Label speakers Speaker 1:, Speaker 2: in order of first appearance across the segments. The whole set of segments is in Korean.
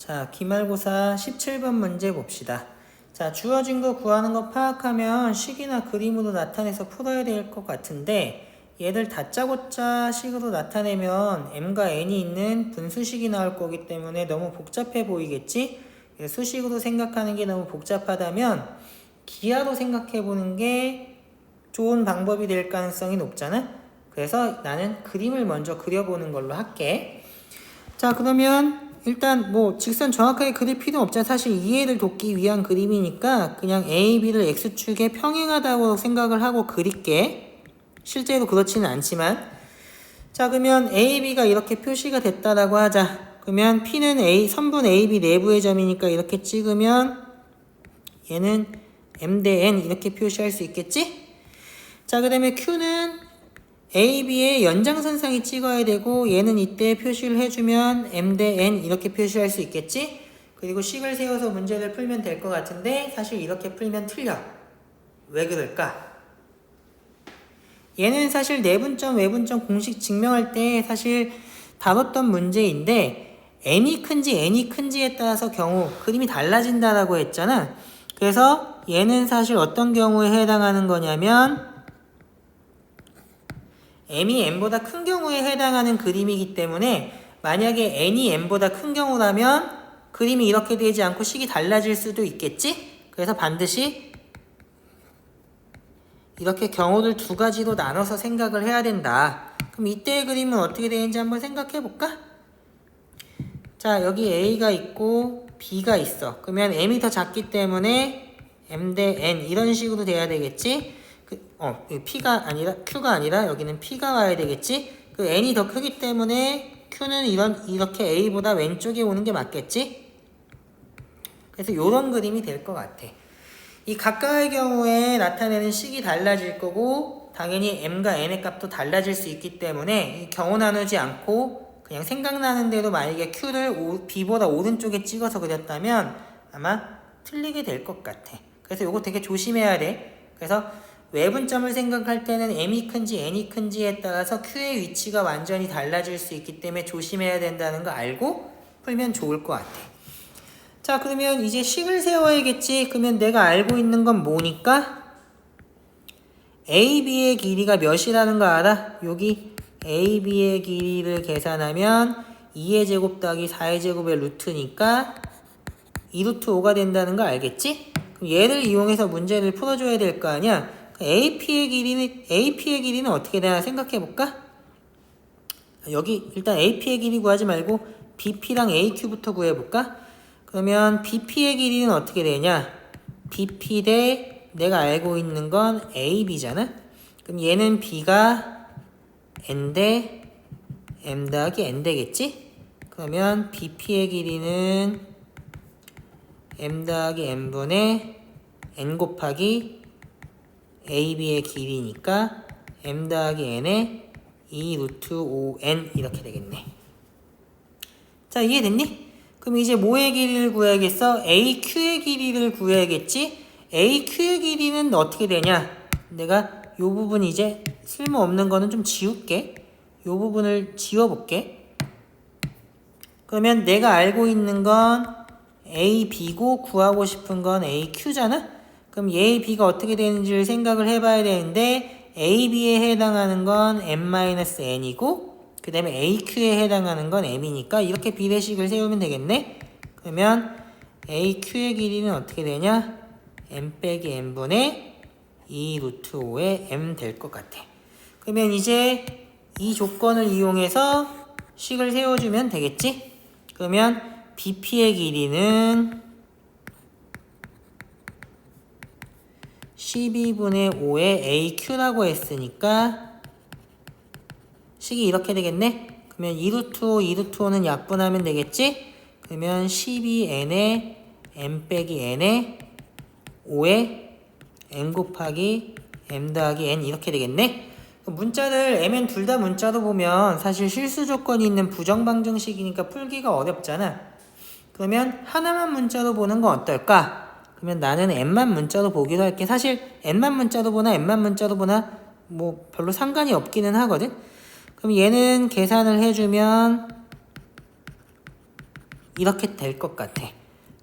Speaker 1: 자, 기말고사 17번 문제 봅시다. 자, 주어진 거 구하는 거 파악하면 식이나 그림으로 나타내서 풀어야 될 것 같은데 얘들 다짜고짜 식으로 나타내면 m과 n이 있는 분수식이 나올 거기 때문에 너무 복잡해 보이겠지? 수식으로 생각하는 게 너무 복잡하다면 기하로 생각해 보는 게 좋은 방법이 될 가능성이 높잖아? 그래서 나는 그림을 먼저 그려보는 걸로 할게. 자, 그러면 일단 뭐 직선 정확하게 그릴 필요 없잖아. 사실 이해를 돕기 위한 그림이니까 그냥 A, B를 X축에 평행하다고 생각을 하고 그릴게. 실제로 그렇지는 않지만. 자, 그러면 A, B가 이렇게 표시가 됐다라고 하자. 그러면 P는 선분 A, B 내부의 점이니까 이렇게 찍으면 얘는 M 대 N 이렇게 표시할 수 있겠지? 자, 그 다음에 Q는 A, B의 연장선상이 찍어야 되고 얘는 이때 표시를 해주면 M 대 N 이렇게 표시할 수 있겠지? 그리고 식을 세워서 문제를 풀면 될 것 같은데 사실 이렇게 풀면 틀려. 왜 그럴까? 얘는 사실 내분점, 외분점 공식 증명할 때 사실 다뤘던 문제인데 M이 큰지 N이 큰지에 따라서 경우 그림이 달라진다라고 했잖아. 그래서 얘는 사실 어떤 경우에 해당하는 거냐면 m이 n보다 큰 경우에 해당하는 그림이기 때문에 만약에 n이 n보다 큰 경우라면 그림이 이렇게 되지 않고 식이 달라질 수도 있겠지? 그래서 반드시 이렇게 경우를 두 가지로 나눠서 생각을 해야 된다. 그럼 이때의 그림은 어떻게 되는지 한번 생각해 볼까? 자, 여기 a가 있고 b가 있어. 그러면 m이 더 작기 때문에 m 대 n 이런 식으로 돼야 되겠지? P가 아니라, Q가 아니라 여기는 P가 와야 되겠지? 그 N이 더 크기 때문에 Q는 이렇게 A보다 왼쪽에 오는 게 맞겠지? 그래서 요런 그림이 될 것 같아. 이 각각의 경우에 나타내는 식이 달라질 거고, 당연히 M과 N의 값도 달라질 수 있기 때문에 이 경우 나누지 않고 그냥 생각나는 대로 만약에 Q를 B보다 오른쪽에 찍어서 그렸다면 아마 틀리게 될 것 같아. 그래서 요거 되게 조심해야 돼. 그래서 외분점을 생각할 때는 m이 큰지 n이 큰지에 따라서 q의 위치가 완전히 달라질 수 있기 때문에 조심해야 된다는 거 알고 풀면 좋을 것 같아. 자, 그러면 이제 식을 세워야겠지. 그러면 내가 알고 있는 건 뭐니까? AB의 길이가 몇이라는 거 알아? 여기 AB의 길이를 계산하면 2의 제곱 더하기 4의 제곱의 루트니까 2 루트 5가 된다는 거 알겠지? 그럼 얘를 이용해서 문제를 풀어줘야 될 거 아니야? AP의 길이는 어떻게 되나 생각해 볼까? 여기 일단 AP의 길이 구하지 말고 BP랑 AQ부터 구해볼까? 그러면 BP의 길이는 어떻게 되냐? BP 대 내가 알고 있는 건 AB잖아? 그럼 얘는 B가 N 대 M 더하기 N 되겠지? 그러면 BP의 길이는 M 더하기 N분의 N 곱하기 AB의 길이니까 M 더하기 N에 2 루트 5N 이렇게 되겠네. 자, 이해됐니? 그럼 이제 뭐의 길이를 구해야겠어? AQ의 길이를 구해야겠지? AQ의 길이는 어떻게 되냐? 내가 요 부분 이제 쓸모없는 거는 좀 지울게. 요 부분을 지워볼게. 그러면 내가 알고 있는 건 AB고 구하고 싶은 건 AQ잖아? 그럼 A, B가 어떻게 되는지를 생각을 해봐야 되는데 AB에 해당하는 건 M-N이고 그 다음에 AQ에 해당하는 건 M이니까 이렇게 비례식을 세우면 되겠네. 그러면 AQ의 길이는 어떻게 되냐? M 빼기 N분의 2 루트 5의 M 될 것 같아. 그러면 이제 이 조건을 이용해서 식을 세워주면 되겠지? 그러면 BP의 길이는 12분의 5의 AQ라고 했으니까 식이 이렇게 되겠네? 그러면 2루트 5, 2루트 5는 약분하면 되겠지? 그러면 12n에 m 빼기 n에 5에 m 곱하기 m 더하기 n 이렇게 되겠네? 문자를 mn 둘 다 문자로 보면 사실 실수 조건이 있는 부정방정식이니까 풀기가 어렵잖아. 그러면 하나만 문자로 보는 건 어떨까? 그러면 나는 n만 문자로 보기로 할게. 사실 n만 문자로 보나 m만 문자로 보나 뭐 별로 상관이 없기는 하거든. 그럼 얘는 계산을 해주면 이렇게 될 것 같아.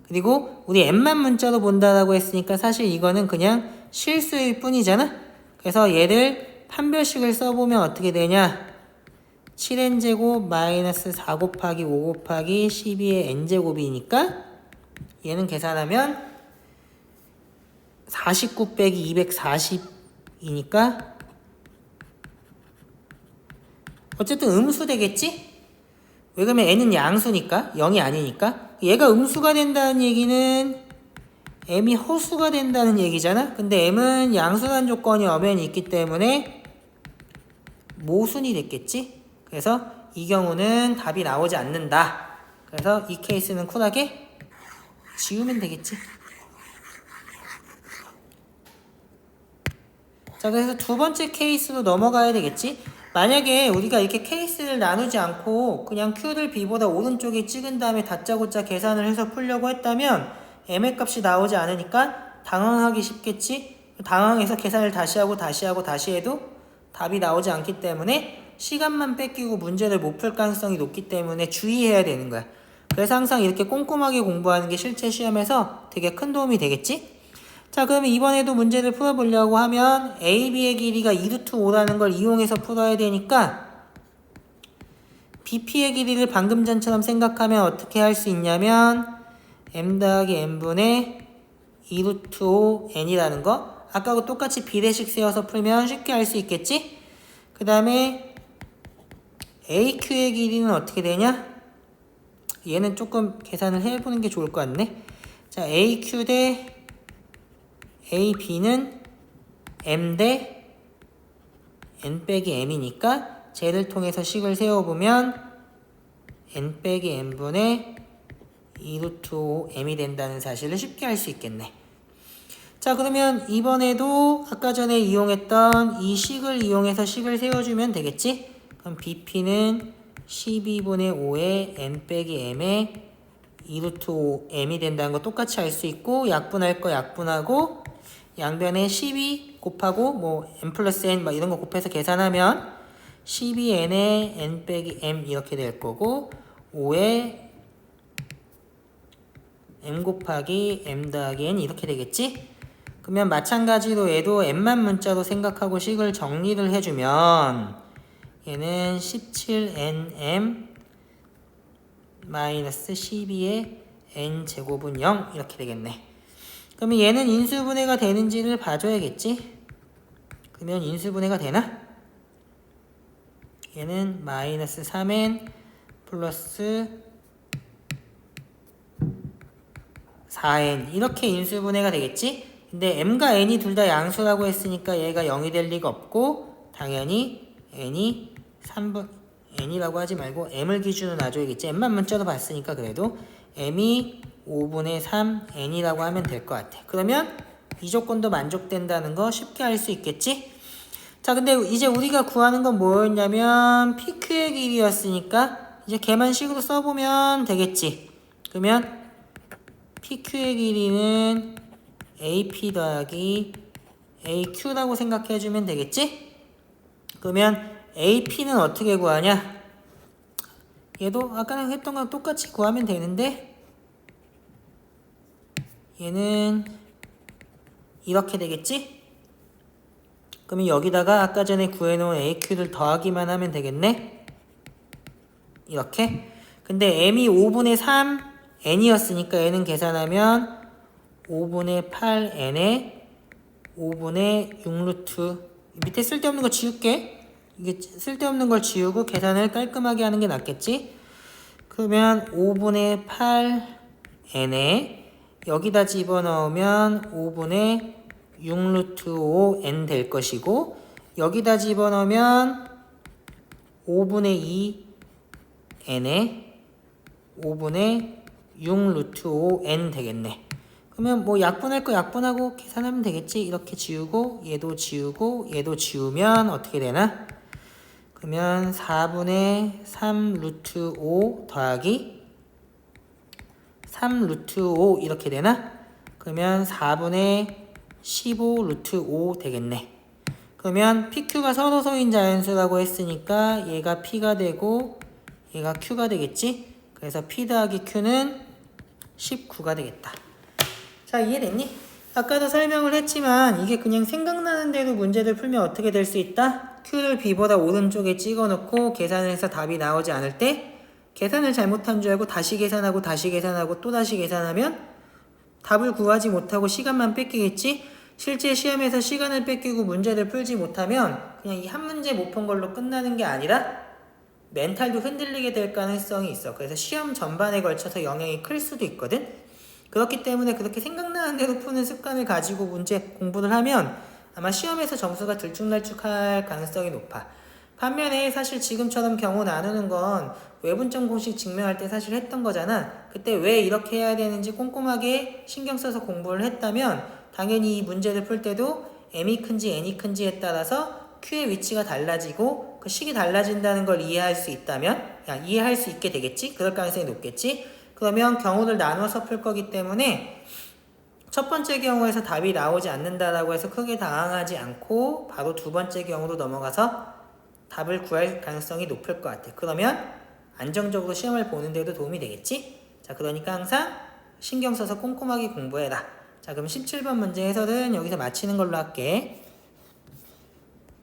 Speaker 1: 그리고 우리 m만 문자로 본다라고 했으니까 사실 이거는 그냥 실수일 뿐이잖아. 그래서 얘를 판별식을 써보면 어떻게 되냐? 7n제곱 마이너스 4 곱하기 5 곱하기 12의 n제곱이니까 얘는 계산하면 49 빼기 240이니까 어쨌든 음수 되겠지? 왜 그러면 n은 양수니까 0이 아니니까 얘가 음수가 된다는 얘기는 m이 허수가 된다는 얘기잖아. 근데 m은 양수란 조건이 엄연히 있기 때문에 모순이 됐겠지? 그래서 이 경우는 답이 나오지 않는다. 그래서 이 케이스는 쿨하게 지우면 되겠지. 자, 그래서 두 번째 케이스로 넘어가야 되겠지. 만약에 우리가 이렇게 케이스를 나누지 않고 그냥 Q를 B보다 오른쪽에 찍은 다음에 다짜고짜 계산을 해서 풀려고 했다면 m의 값이 나오지 않으니까 당황하기 쉽겠지. 당황해서 계산을 다시 하고 다시 해도 답이 나오지 않기 때문에 시간만 뺏기고 문제를 못 풀 가능성이 높기 때문에 주의해야 되는 거야. 그래서 항상 이렇게 꼼꼼하게 공부하는 게 실제 시험에서 되게 큰 도움이 되겠지. 자, 그러면 이번에도 문제를 풀어보려고 하면 AB의 길이가 2루트 5라는 걸 이용해서 풀어야 되니까 BP의 길이를 방금 전처럼 생각하면 어떻게 할 수 있냐면 m 더하기 n분의 2루트 5 n이라는 거 아까하고 똑같이 비례식 세워서 풀면 쉽게 할 수 있겠지? 그 다음에 AQ의 길이는 어떻게 되냐? 얘는 조금 계산을 해보는 게 좋을 것 같네. 자, AQ 대 AB는 m 대 n 빼기 m이니까 쟤를 통해서 식을 세워보면 n 빼기 n분의 2루트 5 m이 된다는 사실을 쉽게 알 수 있겠네. 자, 그러면 이번에도 아까 전에 이용했던 이 식을 이용해서 식을 세워주면 되겠지? 그럼 BP는 12분의 5의 n 빼기 m의 2루트 5 m이 된다는 거 똑같이 알 수 있고 약분할 거 약분하고 양변에 12 곱하고 뭐 n 플러스 n 막 이런 거 곱해서 계산하면 12n에 n 빼기 m 이렇게 될 거고 5에 m 곱하기 m 더하기 n 이렇게 되겠지? 그러면 마찬가지로 얘도 m만 문자로 생각하고 식을 정리를 해주면 얘는 17nm 마이너스 12의 n제곱은 0 이렇게 되겠네. 그러면 얘는 인수분해가 되는지를 봐줘야겠지? 그러면 인수분해가 되나? 얘는 마이너스 3n 플러스 4n 이렇게 인수분해가 되겠지? 근데 m과 n이 둘 다 양수라고 했으니까 얘가 0이 될 리가 없고 당연히 n이 3분 n이라고 하지 말고 m을 기준으로 놔줘야겠지. m만 문자로 봤으니까 그래도 m이 5분의 3 n이라고 하면 될 것 같아. 그러면 이 조건도 만족된다는 거 쉽게 알 수 있겠지? 자, 근데 이제 우리가 구하는 건 뭐였냐면 PQ의 길이였으니까 이제 걔만 식으로 써보면 되겠지. 그러면 PQ의 길이는 AP 더하기 AQ라고 생각해주면 되겠지? 그러면 AP는 어떻게 구하냐? 얘도 아까랑 했던 거랑 똑같이 구하면 되는데 얘는 이렇게 되겠지? 그러면 여기다가 아까 전에 구해놓은 AQ를 더하기만 하면 되겠네? 이렇게. 근데 m이 5분의 3 n이었으니까 얘는 계산하면 5분의 8 n에 5분의 6루트 밑에 쓸데없는 거 지울게. 이게 쓸데없는 걸 지우고 계산을 깔끔하게 하는 게 낫겠지? 그러면 5분의 8 n에 여기다 집어넣으면 5분의 6루트 5n 될 것이고 여기다 집어넣으면 5분의 2n에 5분의 6루트 5n 되겠네. 그러면 뭐 약분할 거 약분하고 계산하면 되겠지. 이렇게 지우고 얘도 지우고 얘도 지우면 어떻게 되나? 그러면 4분의 3 루트 5 더하기 3 루트 5 이렇게 되나? 그러면 4분의 15 루트 5 되겠네. 그러면 PQ가 서로소인 자연수라고 했으니까 얘가 P가 되고 얘가 Q가 되겠지? 그래서 P 더하기 Q는 19가 되겠다. 자, 이해됐니? 아까도 설명을 했지만 이게 그냥 생각나는 대로 문제를 풀면 어떻게 될 수 있다? Q를 B보다 오른쪽에 찍어놓고 계산을 해서 답이 나오지 않을 때 계산을 잘못한 줄 알고 다시 계산하고 다시 계산하고 또 다시 계산하면 답을 구하지 못하고 시간만 뺏기겠지? 실제 시험에서 시간을 뺏기고 문제를 풀지 못하면 그냥 이 한 문제 못 푼 걸로 끝나는 게 아니라 멘탈도 흔들리게 될 가능성이 있어. 그래서 시험 전반에 걸쳐서 영향이 클 수도 있거든. 그렇기 때문에 그렇게 생각나는 대로 푸는 습관을 가지고 문제 공부를 하면 아마 시험에서 점수가 들쭉날쭉할 가능성이 높아. 반면에 사실 지금처럼 경우 나누는 건 외분점 공식 증명할 때 사실 했던 거잖아. 그때 왜 이렇게 해야 되는지 꼼꼼하게 신경 써서 공부를 했다면 당연히 이 문제를 풀 때도 m이 큰지 n이 큰지에 따라서 q의 위치가 달라지고 그 식이 달라진다는 걸 이해할 수 있다면 이해할 수 있게 되겠지? 그럴 가능성이 높겠지? 그러면 경우를 나눠서 풀 거기 때문에 첫 번째 경우에서 답이 나오지 않는다라고 해서 크게 당황하지 않고 바로 두 번째 경우로 넘어가서 답을 구할 가능성이 높을 것 같아. 그러면 안정적으로 시험을 보는 데도 도움이 되겠지? 자, 그러니까 항상 신경 써서 꼼꼼하게 공부해라. 자, 그럼 17번 문제 해설은 여기서 마치는 걸로 할게.